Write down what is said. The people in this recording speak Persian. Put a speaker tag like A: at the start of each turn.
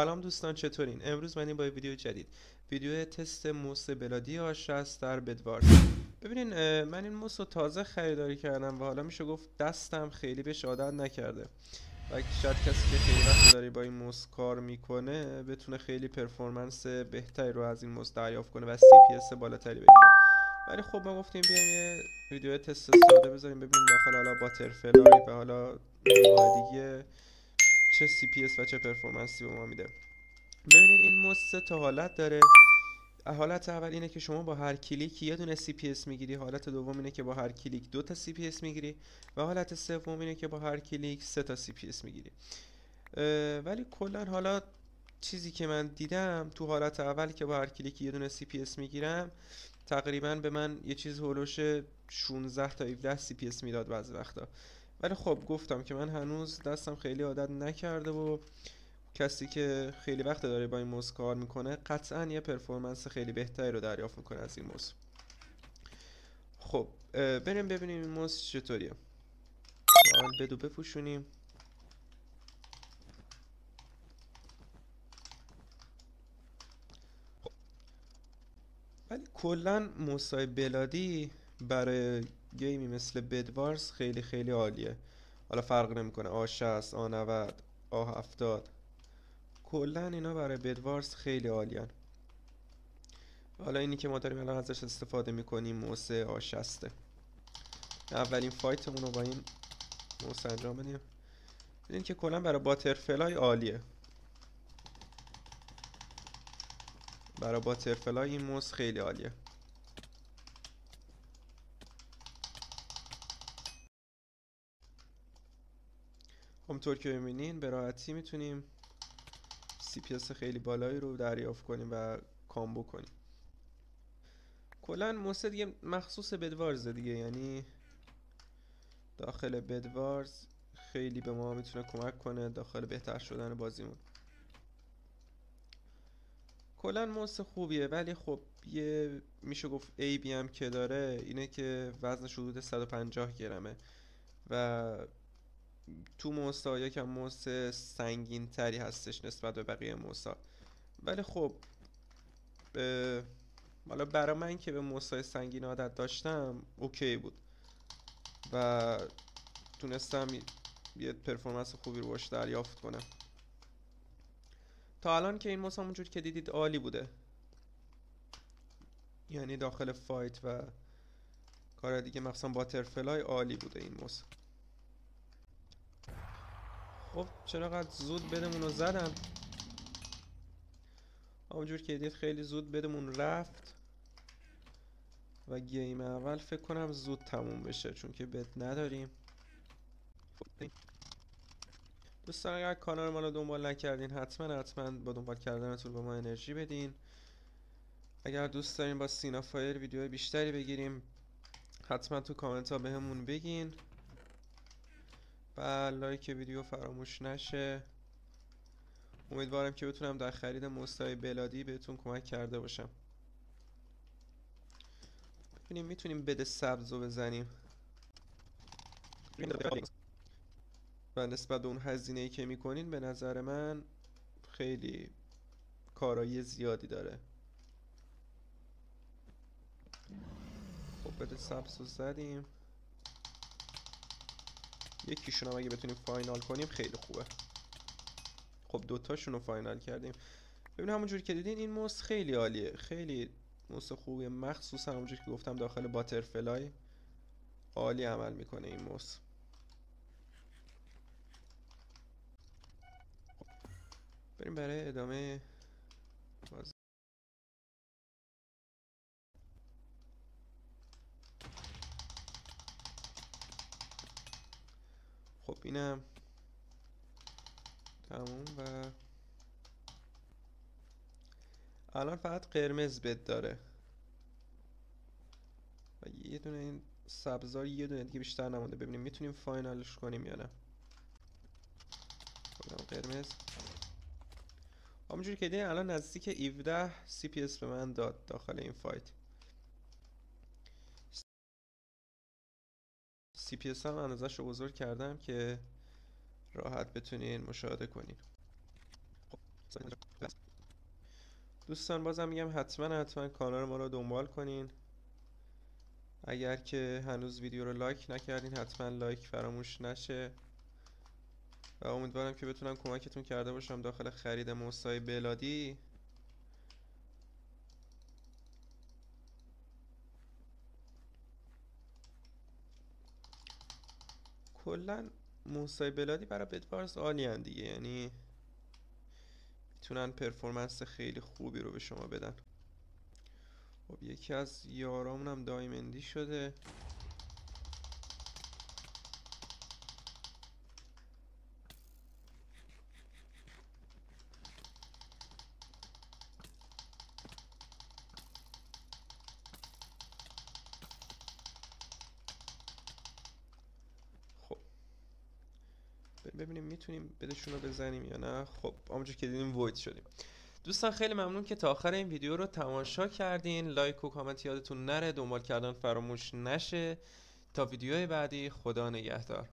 A: سلام دوستان، چطورین؟ امروز من با ویدیو جدید، ویدیو تست موس بلادی آشست در بدوارز. ببینین، من این موس رو تازه خریداری کردم و حالا میشه گفت دستم خیلی بهش عادت نکرده و شاید کسی که خیلی وقت داره با این موس کار میکنه بتونه خیلی پرفورمنس بهتری رو از این موس دریافت کنه و CPS بالاتری بگیره. ولی خب ما گفتیم بیایم یه ویدیو تست ساده بذاریم ببینیم داخل حالا باترفلای و حالا انواع دیگه چه CPS و چه پرفورمنسی به ما میده. ببینید این موس سه تا حالت داره. حالت اول اینه که شما با هر کلیک یه دونه CPS میگیری، حالت دوم اینه که با هر کلیک دو تا CPS میگیری و حالت سوم اینه که با هر کلیک سه تا CPS میگیری. ولی کلا حالا چیزی که من دیدم تو حالت اول که با هر کلیک یه دونه CPS میگیرم تقریبا به من یه چیز هولوش 16 تا 17 CPS میداد بعضی وقتا. ولی خب گفتم که من هنوز دستم خیلی عادت نکرده و کسی که خیلی وقت داره با این موس کار میکنه قطعا یه پرفورمنس خیلی بهتری رو دریافت میکنه از این موس. خب بریم ببینیم این موس چطوریه. اول بدو بپوشونیم. ولی کلا موسای بلادی برای گیمی مثل بدوارز خیلی خیلی عالیه. حالا فرق نمیکنه A60 A90 A70، کلا اینا برای بدوارز خیلی عالیان. حالا اینی که ما داریم الان ازش استفاده میکنیم موس A60. اولین فایتمون رو با این موس انجام بدیم. ببینید که کلا برای باترفلای عالیه. برای باترفلای این موس خیلی عالیه. همونطور که میبینین به راحتی میتونیم CPS خیلی بالایی رو دریافت کنیم و کامبو کنیم. کلا موس دیگه مخصوص بدوارز دیگه، یعنی داخل بدوارز خیلی به ما میتونه کمک کنه داخل بهتر شدن بازیمون. کلا موس خوبیه، ولی خب یه میشه گفت عیبی هم که داره اینه که وزنش حدود 150 گرمه و تو موسا یکم موس سنگین تری هستش نسبت به بقیه موسا. ولی خب حالا برای من که به موسای سنگین عادت داشتم اوکی بود و تونستم یه پرفورمنس خوبی رو باش دریافت کنم. تا الان که این موس همونجور که دیدید عالی بوده، یعنی داخل فایت و کار دیگه مخصوصا باترفلای عالی بوده این موس. خب چراقدر زود بدمون رو زدن، همونجور که دید خیلی زود بدمون رفت و گیم اول فکر کنم زود تموم بشه چون که بد نداریم. دوستان اگر کانال ما رو دنبال نکردین حتما با دنبال کردنتون به ما انرژی بدین. اگر دوست دارین با سینا فایر ویدیوهای بیشتری بگیریم حتما تو کامنت ها بهمون بگین و لایک ویدیو فراموش نشه. امیدوارم که بتونم در خرید موسای بلادی بهتون کمک کرده باشم. ببینیم میتونیم بده سبز رو بزنیم و نسبت به اون هزینه‌ای که میکنین به نظر من خیلی کارایی زیادی داره. خب بده سبز رو زدیم، یکیشون هم اگه بتونیم فاینال کنیم خیلی خوبه. خب دوتاشون رو فاینال کردیم. ببین همونجوری که دیدین این موس خیلی عالیه، خیلی موس خوبیه، مخصوصا همونجوری که گفتم داخل باترفلای عالی عمل میکنه این موس. بریم برای ادامه بازی. خب اینم تموم و الان فقط قرمز بد داره و یه دونه این سبزار یه دونه دیگه بیشتر نمونده. ببینیم میتونیم فاینالش کنیم یا نه. خب قرمز همونجوری که دیدین الان نزدیک 17 CPS به من داد داخل این فایت. CPS هم اندازش رو بزرگ کردم که راحت بتونین مشاهده کنین. دوستان بازم میگم حتما کانال ما رو دنبال کنین. اگر که هنوز ویدیو رو لایک نکردین حتما لایک فراموش نشه و امیدوارم که بتونم کمکتون کرده باشم داخل خرید موسای بلادی. کلا موسای بلادی برای بدوارز عالی هن دیگه، یعنی میتونن پرفورمنس خیلی خوبی رو به شما بدن. خب یکی از یارامون هم دایمندی شده. خب ببینیم میتونیم بدشون رو بزنیم یا نه. خب همونجور که دیدیم وید شدیم. دوستان خیلی ممنون که تا آخر این ویدیو رو تماشا کردین. لایک و کامنت یادتون نره، دنبال کردن فراموش نشه. تا ویدیوهای بعدی، خدا نگهدار.